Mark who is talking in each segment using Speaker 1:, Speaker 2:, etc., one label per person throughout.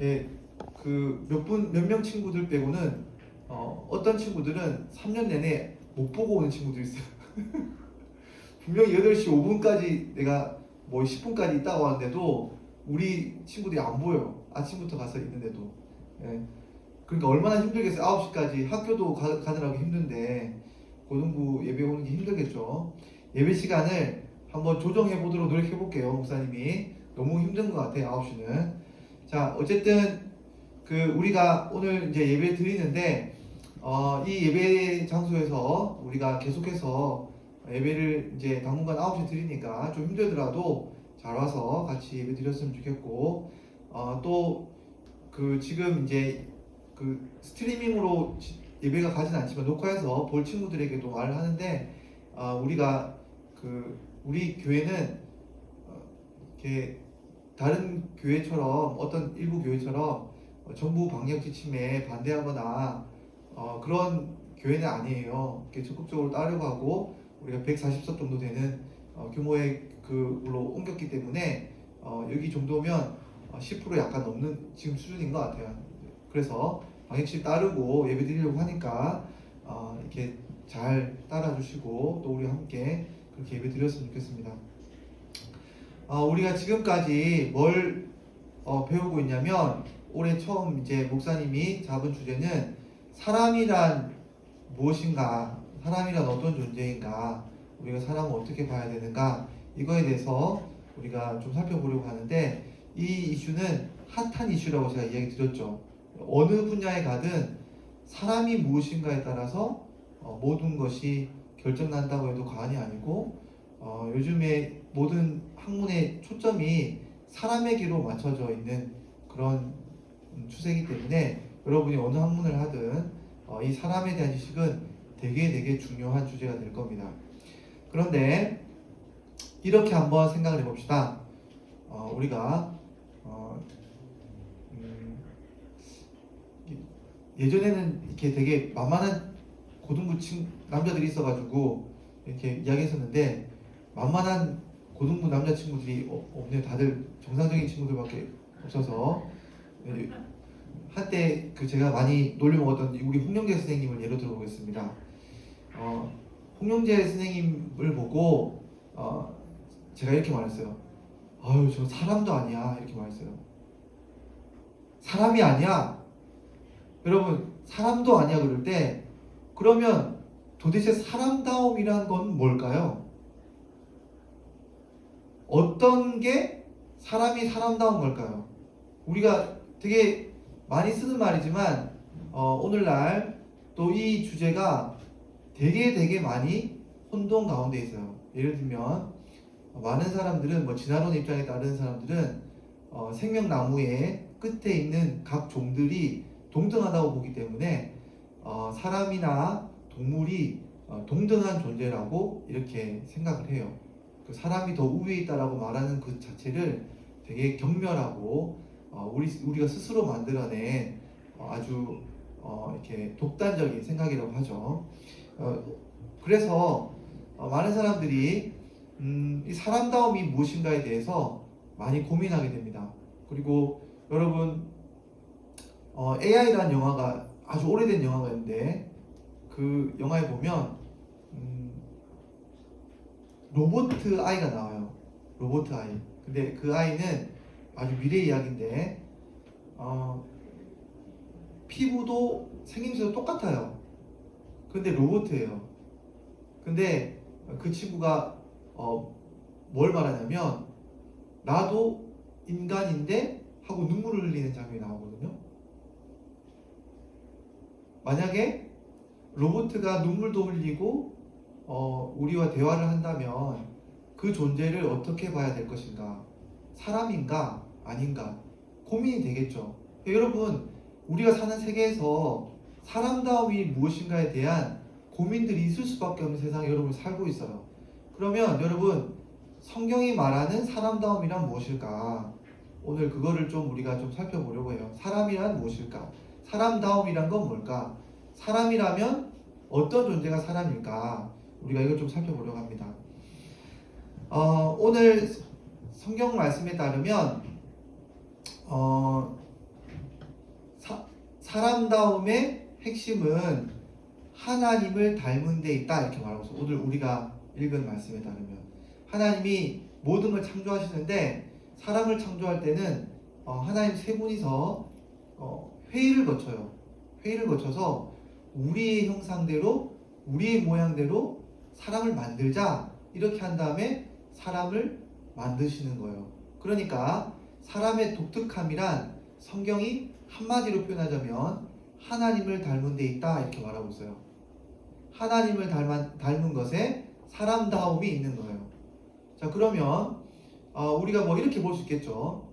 Speaker 1: 예, 몇 명 친구들 빼고는 어떤 친구들은 3년 내내 못 보고 오는 친구도 있어요. 분명히 8시 5분까지 내가 뭐 10분까지 있다가 왔는데도 우리 친구들이 안 보여요. 아침부터 가서 있는데도. 예, 그러니까 얼마나 힘들겠어요. 9시까지 학교도 가느라고 힘든데 고등부 예배 오는 게 힘들겠죠. 예배 시간을 한번 조정해 보도록 노력해 볼게요. 목사님이 너무 힘든 것 같아요. 9시는. 자, 어쨌든 우리가 오늘 이제 예배 드리는데 이 예배 장소에서 우리가 계속해서 예배를 이제 당분간 9시에 드리니까 좀 힘들더라도 잘 와서 같이 예배 드렸으면 좋겠고, 또 지금 이제 스트리밍으로 예배가 가진 않지만 녹화해서 볼 친구들에게도 말을 하는데, 우리가 우리 교회는 이렇게 다른 교회처럼, 어떤 일부 교회처럼 정부 방역 지침에 반대하거나 그런 교회는 아니에요. 이렇게 적극적으로 따르려고 하고, 우리가 140석 정도 되는 규모의 그걸로 옮겼기 때문에 여기 정도면 10% 약간 넘는 지금 수준인 것 같아요. 그래서 방역실 따르고 예배 드리려고 하니까 이렇게 잘 따라주시고 또 우리 함께 그렇게 예배 드렸으면 좋겠습니다. 우리가 지금까지 뭘 배우고 있냐면, 올해 처음 이제 목사님이 잡은 주제는 사람이란 무엇인가, 사람이란 어떤 존재인가, 우리가 사람을 어떻게 봐야 되는가, 이거에 대해서 우리가 좀 살펴보려고 하는데, 이 이슈는 핫한 이슈라고 제가 이야기 드렸죠. 어느 분야에 가든 사람이 무엇인가에 따라서 모든 것이 결정난다고 해도 과언이 아니고, 요즘에 모든 학문의 초점이 사람에게로 맞춰져 있는 그런 추세이기 때문에 여러분이 어느 학문을 하든 이 사람에 대한 지식은 되게 중요한 주제가 될 겁니다. 그런데 이렇게 한번 생각을 해봅시다. 우리가 예전에는 이렇게 되게 만만한 고등부 남자들이 있어가지고 이렇게 이야기했었는데, 만만한 고등부 남자친구들이 없네요. 다들 정상적인 친구들밖에 없어서. 한때 제가 많이 놀려먹었던 우리 홍영재 선생님을 예로 들어보겠습니다. 홍영재 선생님을 보고 제가 이렇게 말했어요. 아유, 저 사람도 아니야. 이렇게 말했어요. 사람이 아니야. 여러분, 사람도 아니야 그럴 때, 그러면 도대체 사람다움이란 건 뭘까요? 어떤 게 사람이 사람다운 걸까요? 우리가 되게 많이 쓰는 말이지만 오늘날 또 이 주제가 되게 많이 혼동 가운데 있어요. 예를 들면 많은 사람들은, 진화론의 입장에 따르는 사람들은 생명나무의 끝에 있는 각 종들이 동등하다고 보기 때문에 사람이나 동물이 동등한 존재라고 이렇게 생각을 해요. 사람이 더 우위에 있다라고 말하는 그 자체를 되게 경멸하고 우리가 스스로 만들어낸 아주 이렇게 독단적인 생각이라고 하죠. 그래서 많은 사람들이 이 사람다움이 무엇인가에 대해서 많이 고민하게 됩니다. 그리고 여러분, AI라는 영화가 아주 오래된 영화가 있는데, 그 영화에 보면 로보트 아이가 나와요. 로보트 아이. 근데 그 아이는 아주 미래 이야기인데 피부도 생김새도 똑같아요. 근데 로보트예요. 근데 그 친구가 뭘 말하냐면, 나도 인간인데 하고 눈물을 흘리는 장면이 나오거든요. 만약에 로보트가 눈물도 흘리고 우리와 대화를 한다면 그 존재를 어떻게 봐야 될 것인가? 사람인가? 아닌가? 고민이 되겠죠. 여러분, 우리가 사는 세계에서 사람다움이 무엇인가에 대한 고민들이 있을 수밖에 없는 세상에 여러분 살고 있어요. 그러면 여러분, 성경이 말하는 사람다움이란 무엇일까? 오늘 그거를 좀 우리가 좀 살펴보려고 해요. 사람이란 무엇일까? 사람다움이란 건 뭘까? 사람이라면 어떤 존재가 사람일까? 우리가 이걸 좀 살펴보려고 합니다. 오늘 성경 말씀에 따르면 사람다움의 핵심은 하나님을 닮은 데 있다 이렇게 말하고 있어요. 오늘 우리가 읽은 말씀에 따르면 하나님이 모든 걸 창조하시는데 사람을 창조할 때는 하나님 세 분이서 회의를 거쳐요. 회의를 거쳐서 우리의 형상대로 우리의 모양대로 사람을 만들자 이렇게 한 다음에 사람을 만드시는 거예요. 그러니까 사람의 독특함이란 성경이 한마디로 표현하자면 하나님을 닮은 데 있다 이렇게 말하고 있어요. 하나님을 닮은 것에 사람다움이 있는 거예요. 자, 그러면 우리가 뭐 이렇게 볼 수 있겠죠.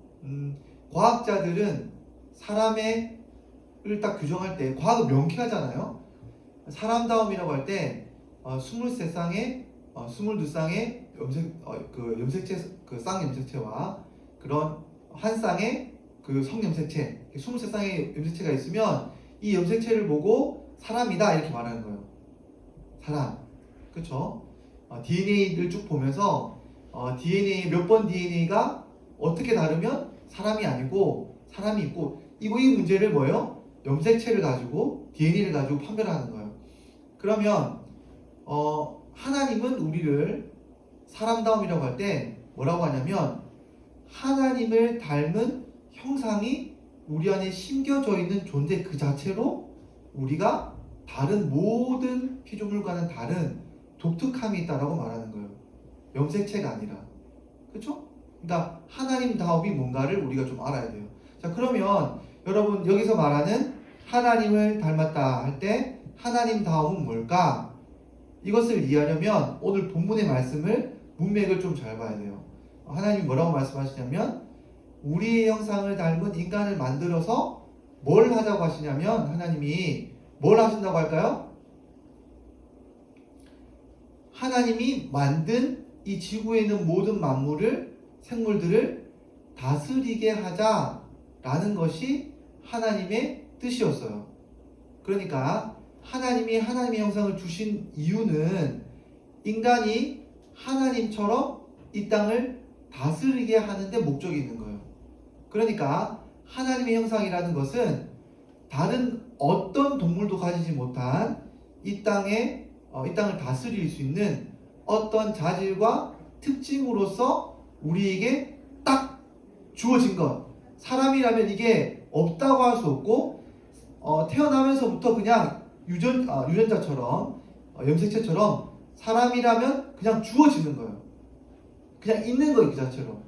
Speaker 1: 과학자들은 사람을 딱 규정할 때 과학은 명쾌하잖아요. 사람다움이라고 할 때 23쌍의 22쌍의 염색체 그 쌍염색체와 그런 한 쌍의 그 성염색체 23쌍의 염색체가 있으면 이 염색체를 보고 사람이다 이렇게 말하는 거예요. 사람. 그쵸? DNA를 쭉 보면서 DNA 몇 번 DNA가 어떻게 다르면 사람이 아니고 사람이 있고 이 문제를 뭐예요? 염색체를 가지고 DNA를 가지고 판별하는 거예요. 그러면 하나님은 우리를 사람다움이라고 할 때 뭐라고 하냐면 하나님을 닮은 형상이 우리 안에 심겨져 있는 존재 그 자체로 우리가 다른 모든 피조물과는 다른 독특함이 있다라고 말하는 거예요. 염색체가 아니라. 그렇죠? 그러니까 하나님다움이 뭔가를 우리가 좀 알아야 돼요. 자, 그러면 여러분 여기서 말하는 하나님을 닮았다 할 때 하나님다움은 뭘까? 이것을 이해하려면 오늘 본문의 말씀을 문맥을 좀 잘 봐야 돼요. 하나님이 뭐라고 말씀하시냐면 우리의 형상을 닮은 인간을 만들어서 뭘 하자고 하시냐면 하나님이 뭘 하신다고 할까요? 하나님이 만든 이 지구에 있는 모든 만물을 생물들을 다스리게 하자라는 것이 하나님의 뜻이었어요. 그러니까 하나님이 하나님의 형상을 주신 이유는 인간이 하나님처럼 이 땅을 다스리게 하는데 목적이 있는 거예요. 그러니까 하나님의 형상이라는 것은 다른 어떤 동물도 가지지 못한 이 땅을 다스릴 수 있는 어떤 자질과 특징으로서 우리에게 딱 주어진 것. 사람이라면 이게 없다고 할 수 없고 태어나면서부터 그냥 유전자처럼 염색체처럼 사람이라면 그냥 주어지는 거예요. 그냥 있는 거예요, 그 자체로.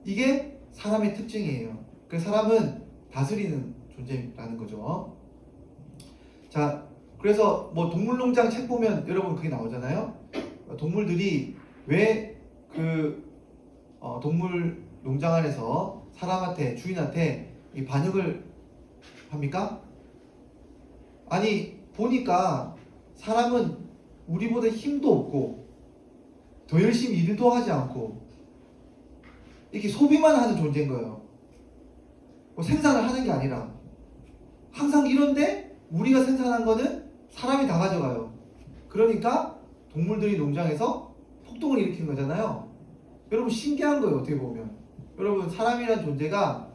Speaker 1: 이게 사람의 특징이에요. 그래서 사람은 다스리는 존재라는 거죠. 자, 그래서 뭐 동물농장 책 보면 여러분 그게 나오잖아요. 동물들이 왜 동물 농장 안에서 사람한테 주인한테 이 반역을 합니까? 아니 보니까 사람은 우리보다 힘도 없고 더 열심히 일도 하지 않고 이렇게 소비만 하는 존재인 거예요. 뭐 생산을 하는 게 아니라 항상 이런데 우리가 생산한 거는 사람이 다 가져가요. 그러니까 동물들이 농장에서 폭동을 일으킨 거잖아요. 여러분 신기한 거예요. 어떻게 보면 여러분 사람이란 존재가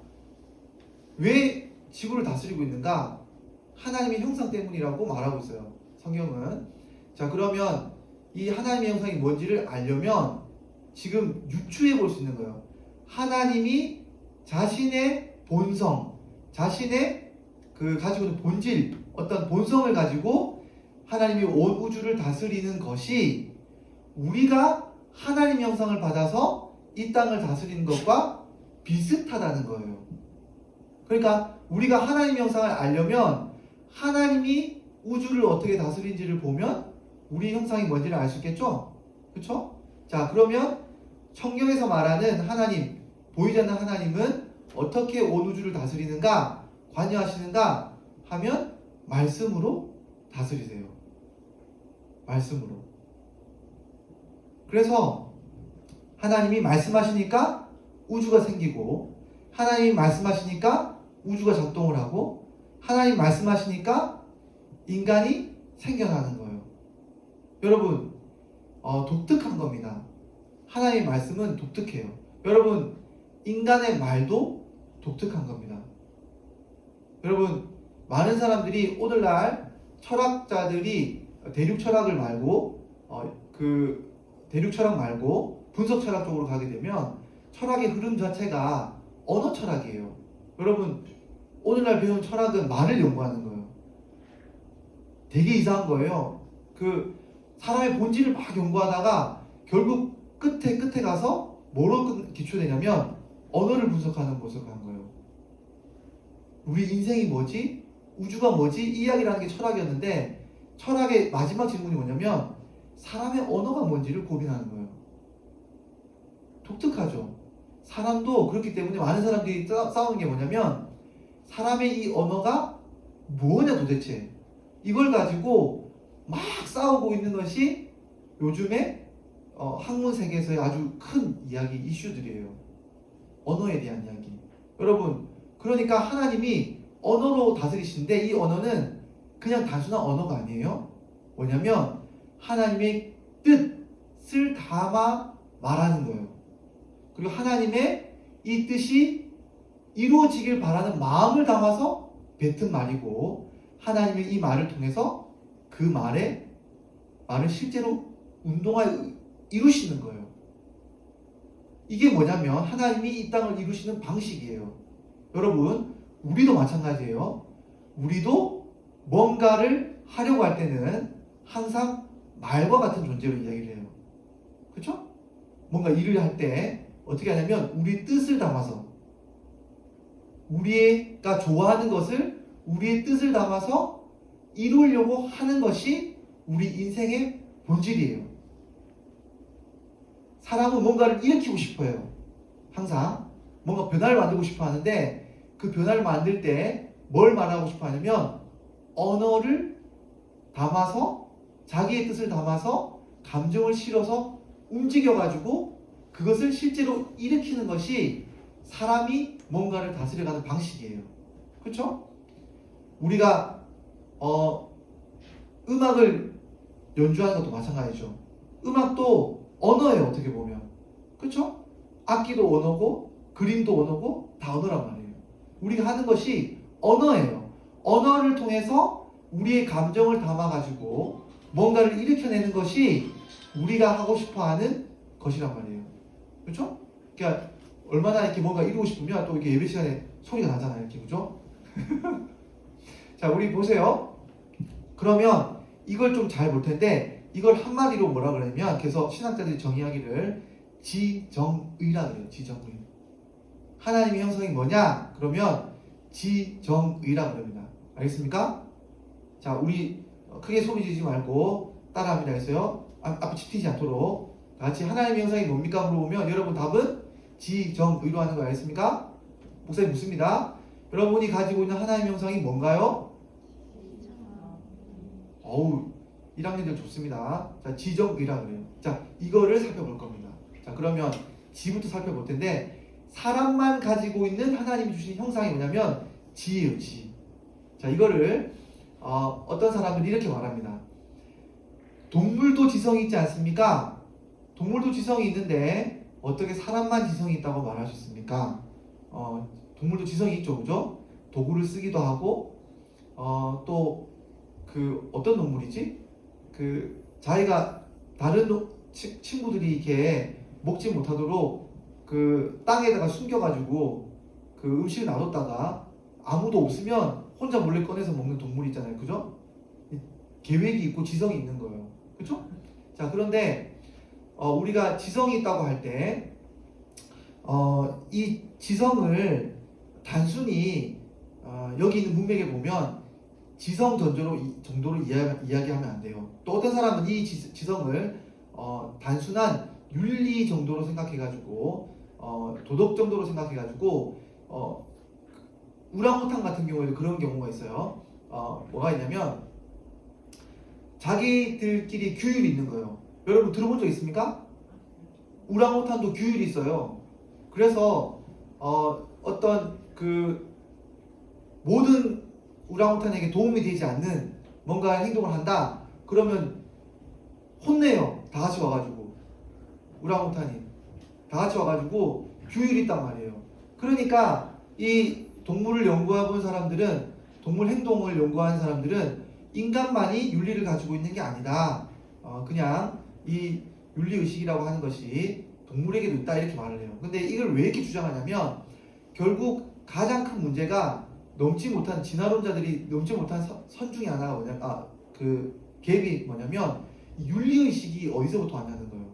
Speaker 1: 왜 지구를 다스리고 있는가? 하나님의 형상 때문이라고 말하고 있어요. 성경은. 자, 그러면 이 하나님의 형상이 뭔지를 알려면 지금 유추해 볼 수 있는 거예요. 하나님이 자신의 본성, 자신의 가지고 있는 본질, 어떤 본성을 가지고 하나님이 온 우주를 다스리는 것이 우리가 하나님 형상을 받아서 이 땅을 다스리는 것과 비슷하다는 거예요. 그러니까 우리가 하나님 형상을 알려면 하나님이 우주를 어떻게 다스리는지를 보면 우리 형상이 뭔지를 알 수 있겠죠? 그렇죠? 자, 그러면 성경에서 말하는 하나님, 보이지 않는 하나님은 어떻게 온 우주를 다스리는가, 관여하시는가 하면 말씀으로 다스리세요. 말씀으로. 그래서 하나님이 말씀하시니까 우주가 생기고, 하나님이 말씀하시니까 우주가 작동을 하고, 하나님 말씀하시니까 인간이 생겨나는 거예요. 여러분, 독특한 겁니다. 하나님의 말씀은 독특해요. 여러분, 인간의 말도 독특한 겁니다. 여러분, 많은 사람들이 오늘날 철학자들이 대륙 철학을 말고 그 대륙 철학 말고 분석 철학 쪽으로 가게 되면 철학의 흐름 자체가 언어 철학이에요. 여러분 오늘날 배운 철학은 말을 연구하는 거예요. 되게 이상한 거예요. 그 사람의 본질을 막 연구하다가 결국 끝에 가서 뭐로 기초되냐면 언어를 분석하는 곳으로 간 거예요. 우리 인생이 뭐지? 우주가 뭐지? 이 이야기라는 게 철학이었는데 철학의 마지막 질문이 뭐냐면 사람의 언어가 뭔지를 고민하는 거예요. 독특하죠? 사람도 그렇기 때문에 많은 사람들이 싸우는 게 뭐냐면 사람의 이 언어가 뭐냐 도대체 이걸 가지고 막 싸우고 있는 것이 요즘에 학문 세계에서의 아주 큰 이야기 이슈들이에요. 언어에 대한 이야기. 여러분 그러니까 하나님이 언어로 다스리시는데 이 언어는 그냥 단순한 언어가 아니에요. 뭐냐면 하나님의 뜻을 담아 말하는 거예요. 그리고 하나님의 이 뜻이 이루어지길 바라는 마음을 담아서 뱉은 말이고 하나님의 이 말을 통해서 그 말을 실제로 운동하여 이루시는 거예요. 이게 뭐냐면 하나님이 이 땅을 이루시는 방식이에요. 여러분 우리도 마찬가지예요. 우리도 뭔가를 하려고 할 때는 항상 말과 같은 존재로 이야기를 해요. 그렇죠? 뭔가 일을 할 때 어떻게 하냐면 우리 뜻을 담아서 우리가 좋아하는 것을 우리의 뜻을 담아서 이루려고 하는 것이 우리 인생의 본질이에요. 사람은 뭔가를 일으키고 싶어요. 항상 뭔가 변화를 만들고 싶어 하는데 그 변화를 만들 때 뭘 말하고 싶어 하냐면 언어를 담아서 자기의 뜻을 담아서 감정을 실어서 움직여가지고 그것을 실제로 일으키는 것이 사람이 뭔가를 다스려가는 방식이에요. 그렇죠? 우리가 음악을 연주하는 것도 마찬가지죠. 음악도 언어예요. 어떻게 보면. 그렇죠? 악기도 언어고 그림도 언어고 다 언어란 말이에요. 우리가 하는 것이 언어예요. 언어를 통해서 우리의 감정을 담아가지고 뭔가를 일으켜내는 것이 우리가 하고 싶어하는 것이란 말이에요. 그렇죠? 그러니까 얼마나 이렇게 뭔가 이루고 싶으면 또 이렇게 예배 시간에 소리가 나잖아요. 이렇게 그죠? 자, 우리 보세요. 그러면 이걸 좀 잘 볼 텐데 이걸 한마디로 뭐라 그러냐면 그래서 신학자들이 정의하기를 지정의라 그래요. 지정의. 하나님의 형성이 뭐냐? 그러면 지정의라 그럽니다. 알겠습니까? 자, 우리 크게 소리 지르지 말고 따라합니다. 했어요. 앞에 튀지 않도록 같이 하나님의 형상이 뭡니까? 물어보면 여러분 답은 지정의로 하는 거 알겠습니까? 목사님 묻습니다. 여러분이 가지고 있는 하나님의 형상이 뭔가요? 어우 1학년들 좋습니다. 자, 지정의라 그래요. 자, 이거를 살펴볼 겁니다. 자, 그러면 지부터 살펴볼 텐데 사람만 가지고 있는 하나님이 주신 형상이 뭐냐면 지예요. 지. 자, 이거를 어떤 사람들이 이렇게 말합니다. 동물도 지성이 있지 않습니까? 동물도 지성이 있는데 어떻게 사람만 지성이 있다고 말할 수 있습니까? 동물도 지성이 있죠, 그죠? 도구를 쓰기도 하고 또 그 어떤 동물이지? 그 자기가 다른 친구들이 이렇게 먹지 못하도록 그 땅에다가 숨겨가지고 그 음식을 놔뒀다가 아무도 없으면 혼자 몰래 꺼내서 먹는 동물이 있잖아요, 그죠? 계획이 있고 지성이 있는 거예요, 그죠? 자, 그런데 우리가 지성이 있다고 할 때 이 지성을 단순히 여기 있는 문맥에 보면 지성 정도로 이야기하면 안 돼요. 또 어떤 사람은 이 지성을 단순한 윤리 정도로 생각해가지고 도덕 정도로 생각해가지고 우랑우탄 같은 경우에도 그런 경우가 있어요. 뭐가 있냐면 자기들끼리 규율이 있는 거예요. 여러분 들어본 적 있습니까? 우랑우탄도 규율이 있어요. 그래서 어떤 그 모든 우랑우탄에게 도움이 되지 않는 뭔가 행동을 한다. 그러면 혼내요. 다 같이 와가지고 우랑우탄이 다 같이 와가지고 규율이 있단 말이에요. 그러니까 이 동물을 연구해본 사람들은 동물 행동을 연구하는 사람들은 인간만이 윤리를 가지고 있는 게 아니다. 그냥 이 윤리의식이라고 하는 것이 동물에게도 있다 이렇게 말을 해요. 근데 이걸 왜 이렇게 주장하냐면 결국 가장 큰 문제가 진화론자들이 넘지 못한 선 중에 하나가 그 갭이 뭐냐면 윤리의식이 어디서부터 왔냐는 거예요.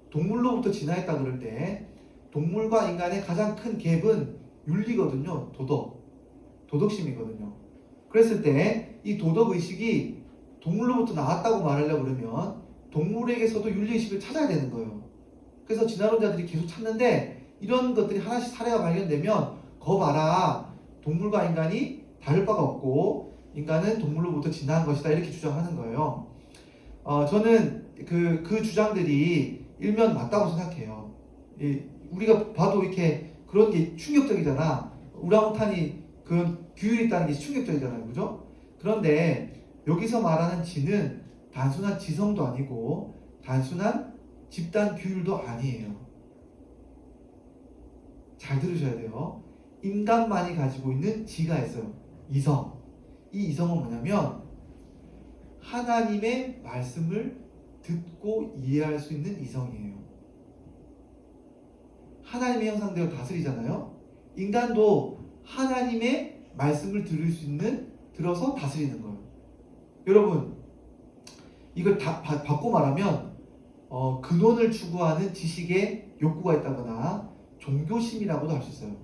Speaker 1: 동물로부터 진화했다 그럴 때 동물과 인간의 가장 큰 갭은 윤리거든요. 도덕심이거든요. 그랬을 때 이 도덕의식이 동물로부터 나왔다고 말하려고 그러면 동물에게서도 윤리의식을 찾아야 되는 거예요. 그래서 진화론자들이 계속 찾는데 이런 것들이 하나씩 사례가 발견되면 거 봐라. 동물과 인간이 다를 바가 없고 인간은 동물로부터 진화한 것이다 이렇게 주장하는 거예요. 저는 그 주장들이 일면 맞다고 생각해요. 우리가 봐도 이렇게 그런 게 충격적이잖아. 우랑우탄이 그런 규율이 있다는 게 충격적이잖아요. 그죠? 그런데 여기서 말하는 지는 단순한 지성도 아니고 단순한 집단 규율도 아니에요. 잘 들으셔야 돼요. 인간만이 가지고 있는 지가 있어요. 이성. 이 이성은 뭐냐면 하나님의 말씀을 듣고 이해할 수 있는 이성이에요. 하나님의 형상대로 다스리잖아요. 인간도 하나님의 말씀을 들어서 다스리는 거예요. 여러분, 이걸 다 바꿔 말하면 근원을 추구하는 지식에 욕구가 있다거나 종교심이라고도 할 수 있어요.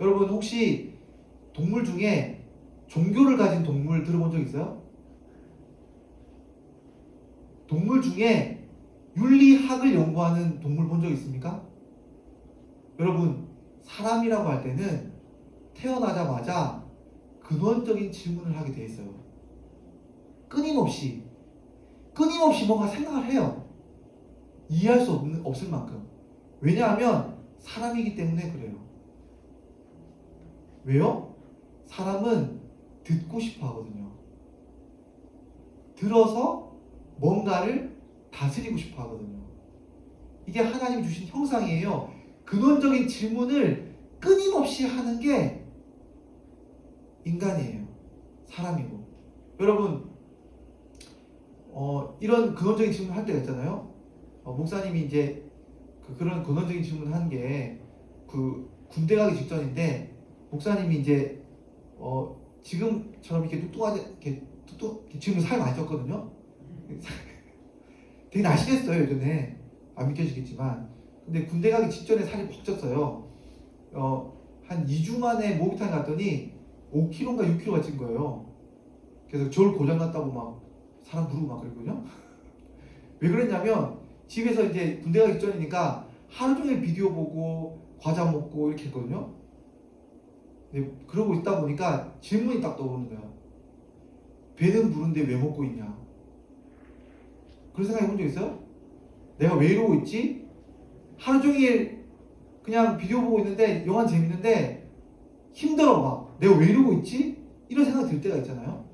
Speaker 1: 여러분 혹시 동물 중에 종교를 가진 동물 들어본 적 있어요? 동물 중에 윤리학을 연구하는 동물 본 적 있습니까? 여러분, 사람이라고 할 때는 태어나자마자 근원적인 질문을 하게 돼 있어요. 끊임없이 뭔가 생각을 해요. 이해할 수 없을 만큼. 왜냐하면 사람이기 때문에 그래요. 왜요? 사람은 듣고 싶어 하거든요. 들어서 뭔가를 다스리고 싶어 하거든요. 이게 하나님 주신 형상이에요. 근원적인 질문을 끊임없이 하는 게 인간이에요. 사람이고. 여러분, 이런 근원적인 질문을 할 때가 있잖아요. 목사님이 이제 그런 근원적인 질문을 하는 게 군대 가기 직전인데 목사님이 이제 지금처럼 이렇게 지금 살 많이 쪘거든요. 되게 날씬했어요 예전에. 안 믿겨지겠지만. 근데 군대 가기 직전에 살이 퍽 쪘어요. 한 2주 만에 목욕탕 갔더니 5kg인가 6kg가 찐 거예요. 그래서 저를 고장났다고 막 사람 부르고 막 그랬거든요. 왜 그랬냐면 집에서 이제 군대 가기 직전이니까 하루 종일 비디오 보고 과자 먹고 이렇게 했거든요. 근데 그러고 있다 보니까 질문이 딱 떠오르는 거야. 배는 부른데 왜 먹고 있냐? 그런 생각 해본 적 있어요? 내가 왜 이러고 있지? 하루 종일 그냥 비디오 보고 있는데 영화는 재밌는데 힘들어 막. 내가 왜 이러고 있지? 이런 생각 들 때가 있잖아요.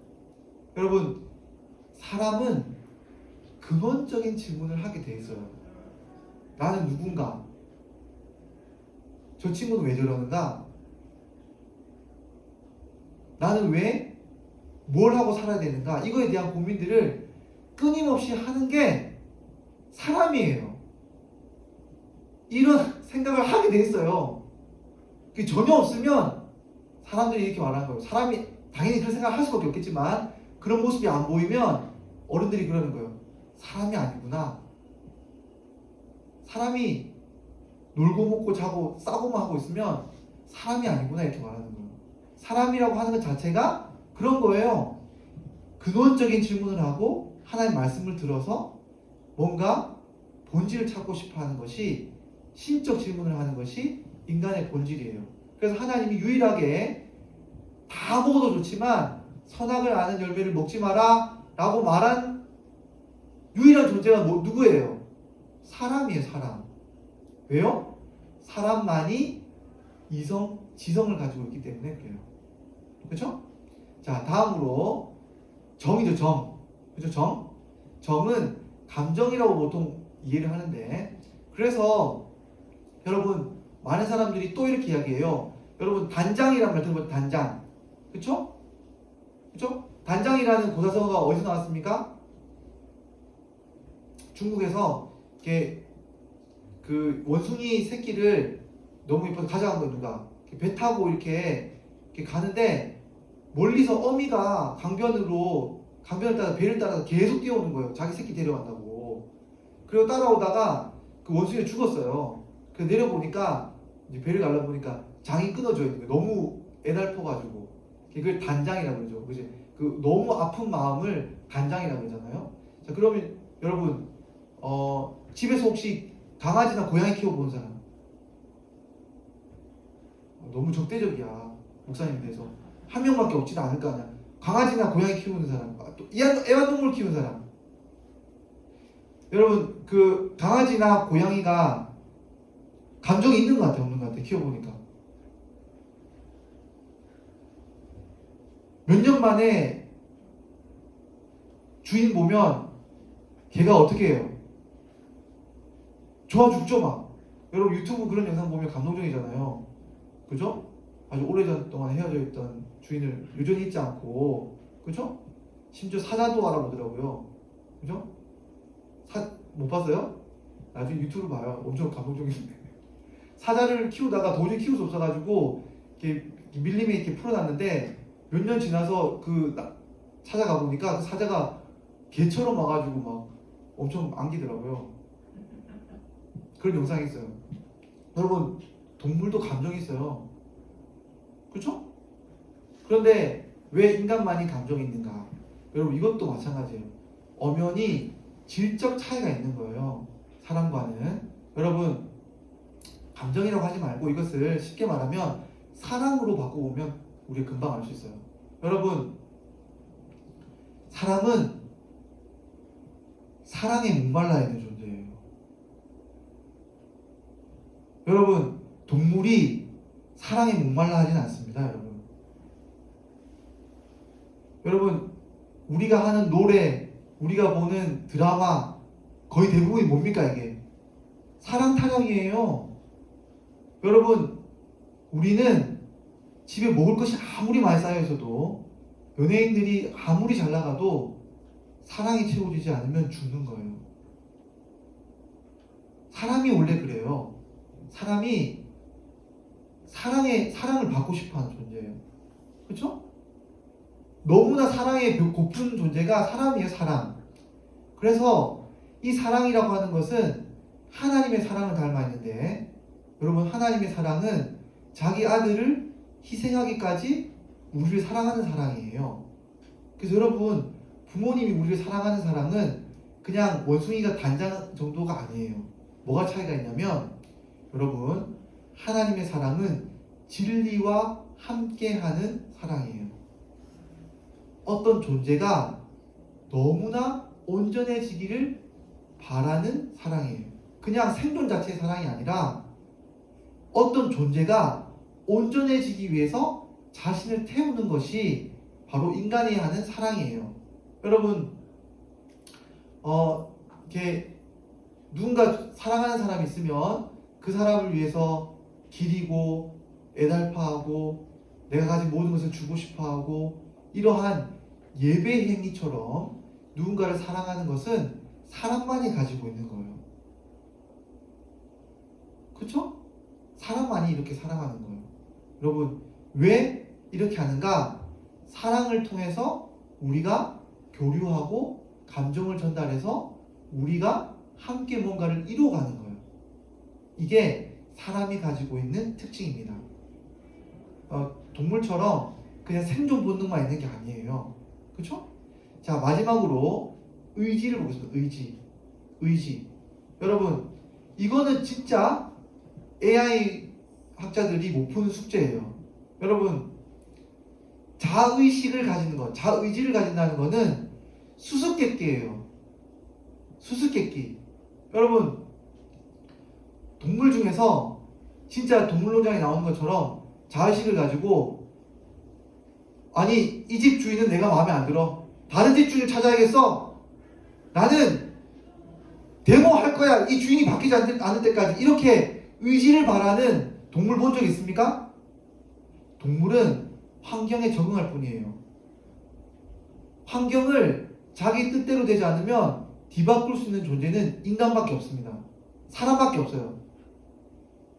Speaker 1: 여러분, 사람은 근원적인 질문을 하게 돼 있어요. 나는 누군가? 저 친구는 왜 저러는가? 나는 왜 뭘 하고 살아야 되는가? 이거에 대한 고민들을 끊임없이 하는 게 사람이에요. 이런 생각을 하게 돼 있어요. 그게 전혀 없으면 사람들이 이렇게 말하는 거예요. 사람이 당연히 그런 생각을 할 수밖에 없겠지만 그런 모습이 안 보이면 어른들이 그러는 거예요. 사람이 아니구나. 사람이 놀고 먹고 자고 싸고만 하고 있으면 사람이 아니구나 이렇게 말하는 거예요. 사람이라고 하는 것 자체가 그런 거예요. 근원적인 질문을 하고 하나님의 말씀을 들어서 뭔가 본질을 찾고 싶어 하는 것이, 신적 질문을 하는 것이 인간의 본질이에요. 그래서 하나님이 유일하게 다 먹어도 좋지만 선악을 아는 열매를 먹지 마라 라고 말한 유일한 존재가 누구예요? 사람이에요. 사람. 왜요? 사람만이 지성을 가지고 있기 때문에 그래요. 그렇죠? 자, 다음으로 정이죠. 정. 그렇죠? 정은 감정이라고 보통 이해를 하는데, 그래서 여러분 많은 사람들이 또 이렇게 이야기해요. 여러분 단장이란 말 들어보면 단장. 그쵸? 그쵸? 단장이라는 고사성어가 어디서 나왔습니까? 중국에서 이렇게 그 원숭이 새끼를 너무 예뻐서 가져간 거예요. 누가 배 타고 이렇게 가는데 멀리서 어미가 강변을 따라 배를 따라서 계속 뛰어오는 거예요. 자기 새끼 데려간다고. 그리고 따라오다가 그 원숭이가 죽었어요. 그래서 내려보니까 이제 배를 갈라보니까 장이 끊어져 있는 거예요. 너무 애달퍼가지고. 그걸 단장이라고 그러죠. 그지? 그 너무 아픈 마음을 단장이라고 그러잖아요. 자, 그러면 여러분 집에서 혹시 강아지나 고양이 키워본 사람? 너무 적대적이야. 목사님 대해서. 한 명밖에 없지도 않을 거 아니야. 강아지나 고양이 키우는 사람, 또 애완동물 키우는 사람. 여러분 그 강아지나 고양이가 감정이 있는 것 같아, 없는 것 같아? 키워보니까. 몇 년 만에 주인 보면 걔가 어떻게 해요? 좋아 죽죠 막. 여러분 유튜브 그런 영상 보면 감동적이잖아요. 그죠? 아주 오래전 동안 헤어져 있던 주인을 여전히 잊지 않고, 그죠? 심지어 사자도 알아보더라고요. 그죠? 못 봤어요? 나중에 유튜브 봐요. 엄청 감동적인데. 사자를 키우다가 도저히 키울 수 없어가지고 이렇게 밀림에 이렇게 풀어놨는데 몇 년 지나서 찾아가 보니까 그 사자가 개처럼 와가지고 막 엄청 안기더라고요. 그런 영상이 있어요. 여러분 동물도 감정이 있어요. 그렇죠? 그런데 왜 인간만이 감정이 있는가? 여러분 이것도 마찬가지예요. 엄연히 질적 차이가 있는 거예요. 사람과는. 여러분 감정이라고 하지 말고 이것을 쉽게 말하면 사랑으로 바꿔보면 우리 금방 알 수 있어요. 여러분 사람은 사랑에 목말라 있는 존재예요. 여러분 동물이 사랑에 목말라 하진 않습니다. 여러분 우리가 하는 노래, 우리가 보는 드라마 거의 대부분이 뭡니까? 이게 사랑 타령이에요. 여러분 우리는 집에 먹을 것이 아무리 많이 쌓여 있어도, 연예인들이 아무리 잘 나가도 사랑이 채워지지 않으면 죽는 거예요. 사람이 원래 그래요. 사람이 사랑을 받고 싶어하는 존재예요. 그렇죠? 너무나 사랑에 고픈 존재가 사람이에요. 사람. 그래서 이 사랑이라고 하는 것은 하나님의 사랑을 닮아 있는데, 여러분 하나님의 사랑은 자기 아들을 희생하기까지 우리를 사랑하는 사랑이에요. 그래서 여러분 부모님이 우리를 사랑하는 사랑은 그냥 원숭이가 단장 정도가 아니에요. 뭐가 차이가 있냐면, 여러분 하나님의 사랑은 진리와 함께하는 사랑이에요. 어떤 존재가 너무나 온전해지기를 바라는 사랑이에요. 그냥 생존 자체의 사랑이 아니라 어떤 존재가 온전해지기 위해서 자신을 태우는 것이 바로 인간이 하는 사랑이에요. 여러분 이렇게 누군가 사랑하는 사람이 있으면 그 사람을 위해서 기리고 애달파하고 내가 가진 모든 것을 주고 싶어하고, 이러한 예배 행위처럼 누군가를 사랑하는 것은 사람만이 가지고 있는 거예요. 그렇죠? 사람만이 이렇게 사랑하는 거예요. 여러분 왜 이렇게 하는가? 사랑을 통해서 우리가 교류하고 감정을 전달해서 우리가 함께 뭔가를 이루어가는 거예요. 이게 사람이 가지고 있는 특징입니다. 동물처럼 그냥 생존 본능만 있는 게 아니에요. 그렇죠? 자, 마지막으로 의지를 보겠습니다. 의지. 여러분 이거는 진짜 AI 학자들이 못 푸는 숙제예요. 여러분 자의식을 가지는 것, 자의지를 가진다는 것은 수수께끼예요. 수수께끼. 여러분 동물 중에서 진짜 동물농장에 나오는 것처럼 자의식을 가지고, 아니 이 집 주인은 내가 마음에 안 들어, 다른 집 주인을 찾아야겠어, 나는 데모할 거야, 이 주인이 바뀌지 않을 때까지, 이렇게 의지를 바라는 동물 본 적 있습니까? 동물은 환경에 적응할 뿐이에요. 환경을 자기 뜻대로 되지 않으면 뒤바꿀 수 있는 존재는 인간밖에 없습니다. 사람밖에 없어요.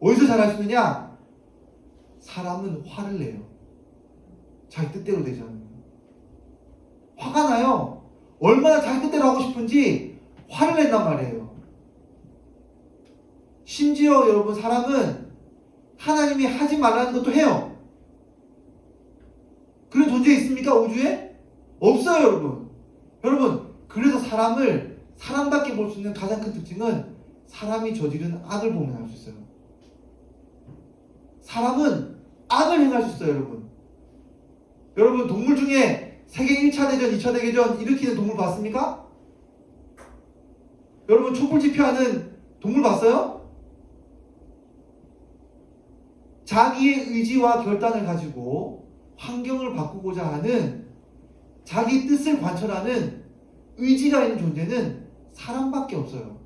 Speaker 1: 어디서 잘할 수 있느냐? 사람은 화를 내요. 자기 뜻대로 되지 않으면. 화가 나요. 얼마나 자기 뜻대로 하고 싶은지 화를 낸단 말이에요. 심지어 여러분, 사람은 하나님이 하지 말라는 것도 해요. 그런 존재 있습니까? 우주에? 없어요, 여러분. 여러분, 그래서 사람을 사람답게 볼 수 있는 가장 큰 특징은 사람이 저지른 악을 보면 알 수 있어요. 사람은 악을 행할 수 있어요, 여러분. 여러분, 동물 중에 세계 1차 대전, 2차 대전 일으키는 동물 봤습니까? 여러분, 촛불 집회하는 동물 봤어요? 자기의 의지와 결단을 가지고 환경을 바꾸고자 하는, 자기 뜻을 관철하는 의지가 있는 존재는 사람밖에 없어요.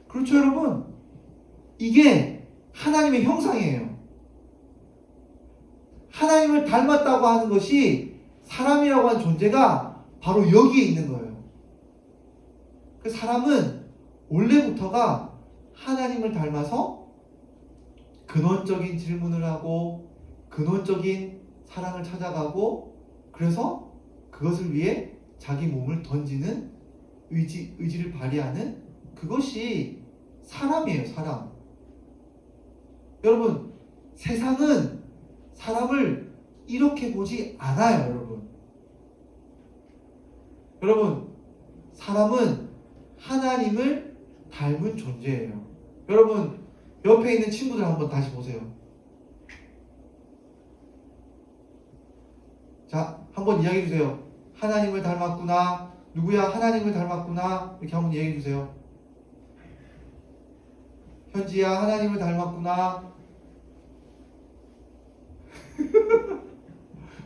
Speaker 1: 그렇죠, 여러분? 이게 하나님의 형상이에요. 하나님을 닮았다고 하는 것이 사람이라고 하는 존재가 바로 여기에 있는 거예요. 그 사람은 원래부터가 하나님을 닮아서 근원적인 질문을 하고 근원적인 사랑을 찾아가고, 그래서 그것을 위해 자기 몸을 던지는 의지를 발휘하는, 그것이 사람이에요, 사람. 여러분, 세상은 사람을 이렇게 보지 않아요, 여러분. 여러분, 사람은 하나님을 닮은 존재예요. 여러분, 옆에 있는 친구들 한번 다시 보세요. 자, 한번 이야기해 주세요. 하나님을 닮았구나. 누구야? 하나님을 닮았구나. 이렇게 한번 이야기해 주세요. 현지야, 하나님을 닮았구나.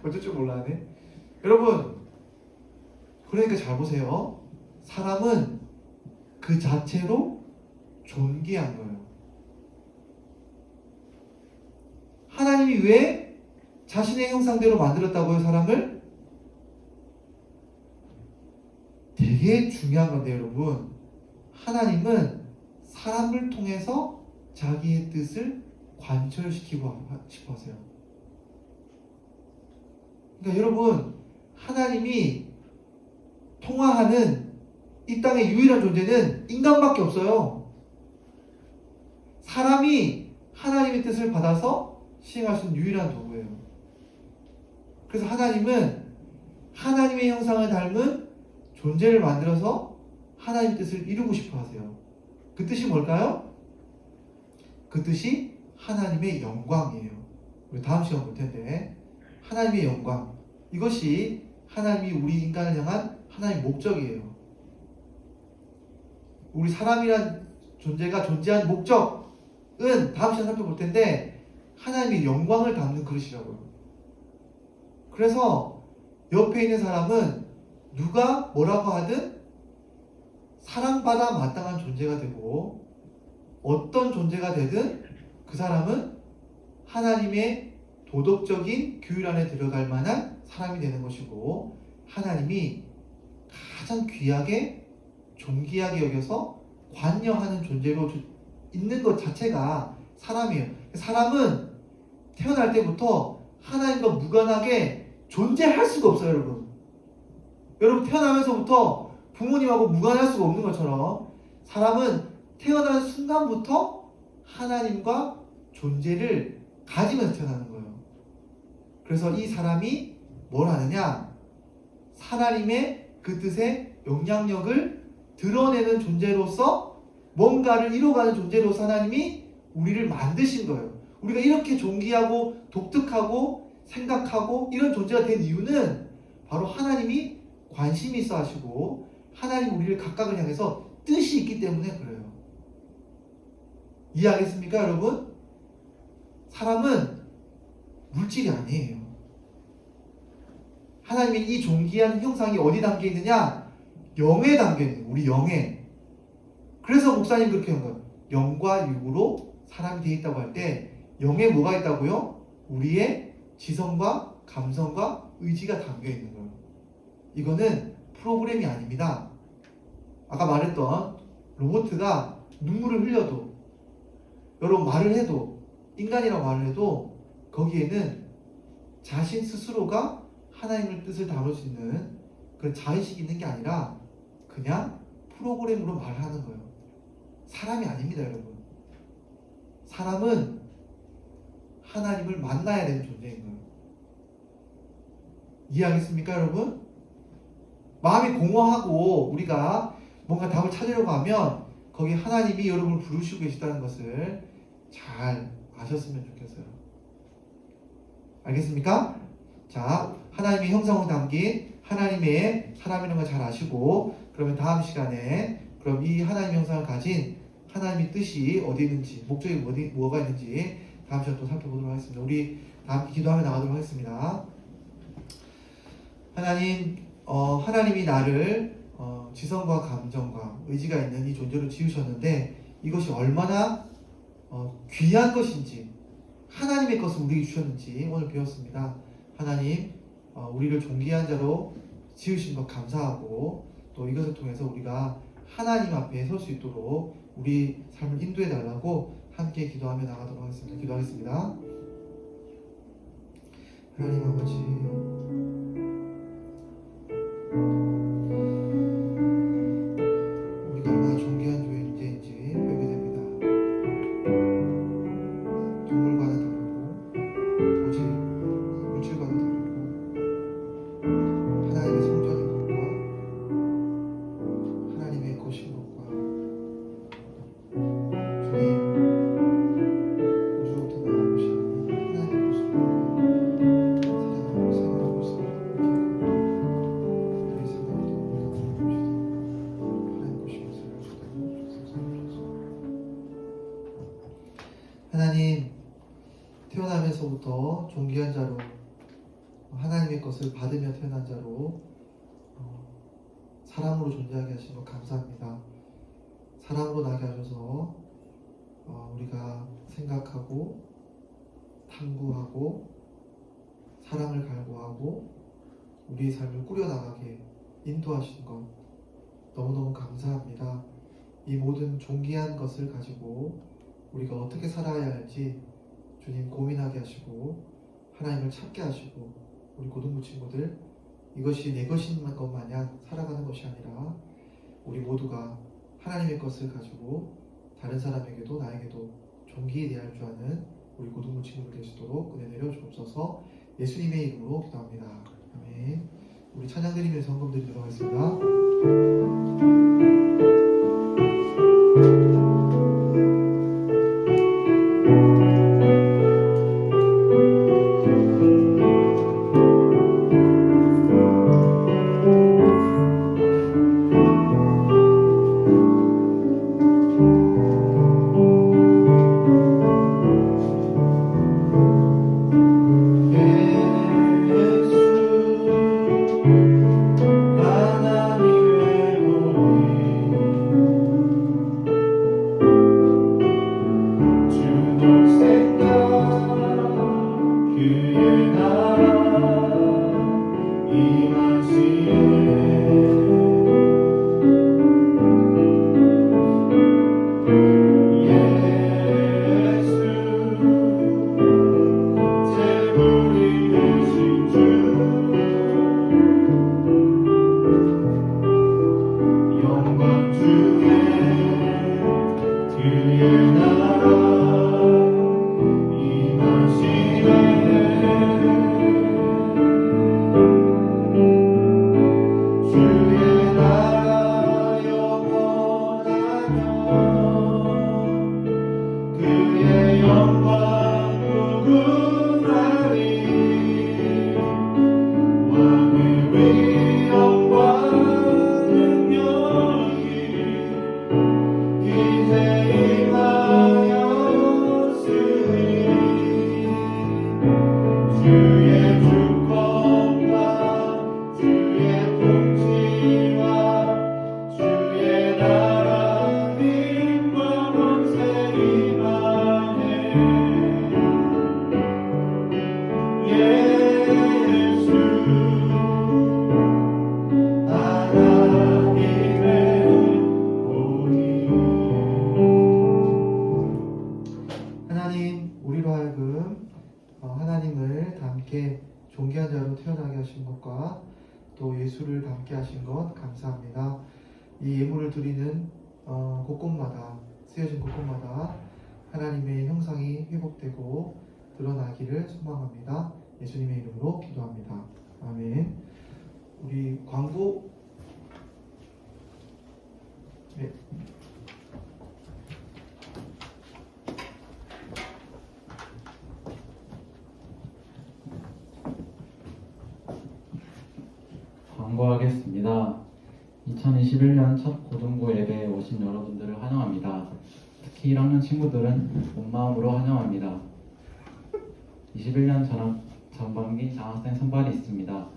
Speaker 1: 어쩔 줄 몰라네. 여러분, 그러니까 잘 보세요. 사람은 그 자체로 존귀한 거예요. 하나님이 왜 자신의 형상대로 만들었다고요, 사람을? 되게 중요한 건데, 여러분. 하나님은 사람을 통해서 자기의 뜻을 관철시키고 싶어 하세요. 그러니까 여러분, 하나님이 통화하는 이 땅의 유일한 존재는 인간밖에 없어요. 사람이 하나님의 뜻을 받아서 시행할 수 있는 유일한 도구예요. 그래서 하나님은 하나님의 형상을 닮은 존재를 만들어서 하나님의 뜻을 이루고 싶어 하세요. 그 뜻이 뭘까요? 그 뜻이 하나님의 영광이에요. 우리 다음 시간 볼 텐데, 하나님의 영광, 이것이 하나님이 우리 인간을 향한 하나님의 목적이에요. 우리 사람이란 존재가 존재한 목적은 다음 시간에 살펴볼 텐데, 하나님의 영광을 담는 그릇이라고요. 그래서 옆에 있는 사람은 누가 뭐라고 하든 사랑받아 마땅한 존재가 되고, 어떤 존재가 되든 그 사람은 하나님의 도덕적인 규율 안에 들어갈 만한 사람이 되는 것이고, 하나님이 가장 귀하게 존귀하게 여겨서 관여하는 존재로 있는 것 자체가 사람이에요. 사람은 태어날 때부터 하나님과 무관하게 존재할 수가 없어요, 여러분. 여러분, 태어나면서부터 부모님하고 무관할 수가 없는 것처럼 사람은 태어난 순간부터 하나님과 존재를 가지면서 태어나는 거예요. 그래서 이 사람이 뭘 하느냐? 하나님의 그 뜻의 영향력을 드러내는 존재로서, 뭔가를 이뤄가는 존재로서 하나님이 우리를 만드신 거예요. 우리가 이렇게 존귀하고 독특하고 생각하고 이런 존재가 된 이유는 바로 하나님이 관심이 있어 하시고 하나님 우리를 각각을 향해서 뜻이 있기 때문에 그래요. 이해하겠습니까, 여러분? 사람은 물질이 아니에요. 하나님의 이 존귀한 형상이 어디 담겨 있느냐? 영에 담겨 있는 거예요. 우리 영에. 그래서 목사님 그렇게 한 거예요. 영과 육으로 사람이 되어 있다고 할 때 영에 뭐가 있다고요? 우리의 지성과 감성과 의지가 담겨 있는 거예요. 이거는 프로그램이 아닙니다. 아까 말했던 로봇가 눈물을 흘려도, 여러분 말을 해도, 인간이라고 말을 해도 거기에는 자신 스스로가 하나님의 뜻을 담을 수 있는 그런 자의식이 있는 게 아니라 그냥 프로그램으로 말하는 거예요. 사람이 아닙니다, 여러분. 사람은 하나님을 만나야 되는 존재인 거예요. 이해하겠습니까, 여러분? 마음이 공허하고 우리가 뭔가 답을 찾으려고 하면 거기 하나님이 여러분을 부르시고 계시다는 것을 잘 아셨으면 좋겠어요. 알겠습니까? 자, 하나님의 형상으로 담긴 하나님의 사람이라는 걸 잘 아시고, 그러면 다음 시간에 그럼 이 하나님의 형상을 가진 하나님의 뜻이 어디 있는지, 목적이 뭐가 있는지 다음 시간에 또 살펴보도록 하겠습니다. 우리 다 함께 기도하며 나가도록 하겠습니다. 하나님, 하나님이 나를 지성과 감정과 의지가 있는 이 존재로 지으셨는데 이것이 얼마나 귀한 것인지, 하나님의 것을 우리에게 주셨는지 오늘 배웠습니다. 하나님, 우리를 존귀한 자로 지으신 것 감사하고, 또 이것을 통해서 우리가 하나님 앞에 설 수 있도록 우리 삶을 인도해 달라고 함께 기도하며 나가도록 하겠습니다. 기도하겠습니다. 하나님 아버지, 우리가 얼마나 존귀한 존재인지 배우게 됩니다. 동물과는 다르고 도저히 물질과는 다르고 하나님의 성전인 것과 하나님의 것인 것과 주님 우주부터 나아오신 하나님의 모습으로 세상을 생각하고 있습니다. 우리의 생각도 우리가 보는 것이다. 하나님 것인 것을 하나님, 태어나면서부터 존귀한 자로, 하나님의 것을 받으며 태어난 자로 사람으로 존재하게 하신 것 감사합니다. 사람으로 나게 하셔서 우리가 생각하고 탐구하고 사랑을 갈구하고 우리의 삶을 꾸려나가게 인도하신 것 너무너무 감사합니다. 이 모든 존귀한 것을 가지고 우리가 어떻게 살아야 할지 주님 고민하게 하시고 하나님을 찾게 하시고, 우리 고등부 친구들 이것이 내 것인 것 마냥 살아가는 것이 아니라 우리 모두가 하나님의 것을 가지고 다른 사람에게도 나에게도 존귀히 대할 줄 아는 우리 고등부 친구들 되시도록 은혜 내려 주옵소서. 예수님의 이름으로 기도합니다. 아멘. 우리 찬양 드리면서 헌금 드리도록 하겠습니다. 예수 하나님의 오니. 하나님, 우리로 하여금 하나님을 다 함께 존귀한 자로 태어나게 하신 것과 또 예수를 닮게 하신 것 감사합니다. 이 예물을 드리는 곳곳마다, 쓰여진 곳곳마다 하나님의 형상이 회복되고 드러나기를 소망합니다. 예수님의 이름으로 기도합니다. 아멘. 우리 광고. 네.
Speaker 2: 광고하겠습니다. 2021년 첫 고등부 예배에 오신 여러분들을 환영합니다. 특히 1학년 친구들은 온 마음으로 환영합니다. 21년 전반기 장학생 선발이 있습니다.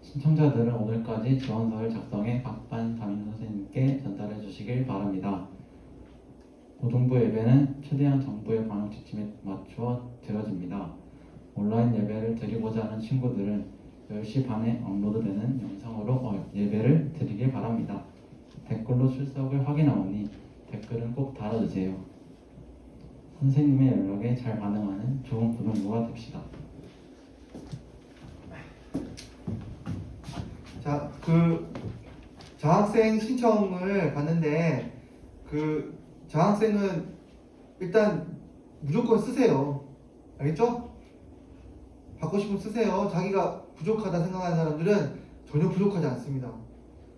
Speaker 2: 신청자들은 오늘까지 지원서를 작성해 각 반 담임 선생님께 전달해 주시길 바랍니다. 고등부 예배는 최대한 정부의 방역 지침에 맞추어 드려집니다. 온라인 예배를 드리고자 하는 친구들은 10시 반에 업로드되는 영상으로 예배를 드리길 바랍니다. 댓글로 출석을 확인하오니 댓글은 꼭 달아주세요. 선생님의 연락에 잘 반응하는 좋은 고등부가 됩시다.
Speaker 1: 자, 장학생 신청을 받는데 장학생은 일단 무조건 쓰세요. 알겠죠? 받고 싶으면 쓰세요. 자기가 부족하다 생각하는 사람들은 전혀 부족하지 않습니다.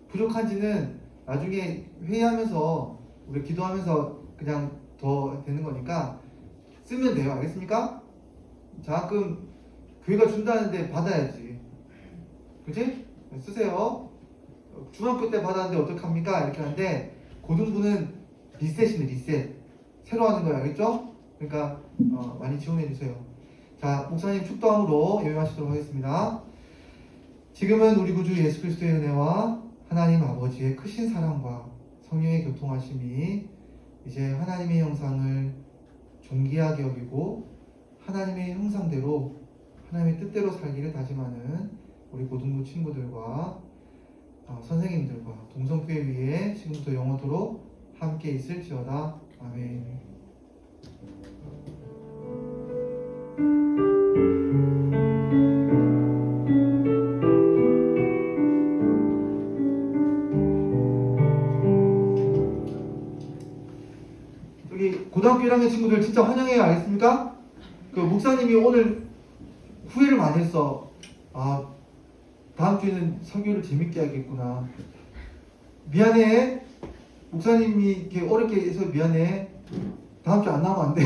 Speaker 1: 부족한지는 나중에 회의하면서 우리 기도하면서 그냥 더 되는 거니까 쓰면 돼요. 알겠습니까? 장학금 교회가 준다는데 받아야지. 그치? 쓰세요. 중학교 때 받았는데 어떡합니까? 이렇게 하는데 고등부는 리셋이네. 리셋. 새로 하는 거예요. 알겠죠? 그러니까 많이 지원해 주세요. 자, 목사님 축도함으로 예배하시도록 하겠습니다. 지금은 우리 구주 예수 그리스도의 은혜와 하나님 아버지의 크신 사랑과 성령의 교통하심이 이제 하나님의 형상을 존귀하게 여기고 하나님의 형상대로 하나님의 뜻대로 살기를 다짐하는 우리 고등부 친구들과 선생님들과 동성교회 위에 지금부터 영원토록 함께 있을지어다. 아멘. 여기 고등학교 1학년 친구들 진짜 환영해요. 알겠습니까? 목사님이 오늘 후회를 많이 했어. 다음 주에는 설교를 재밌게 하겠구나. 미안해. 목사님이 이렇게 어렵게 해서 미안해. 다음 주 안 나오면 안 돼.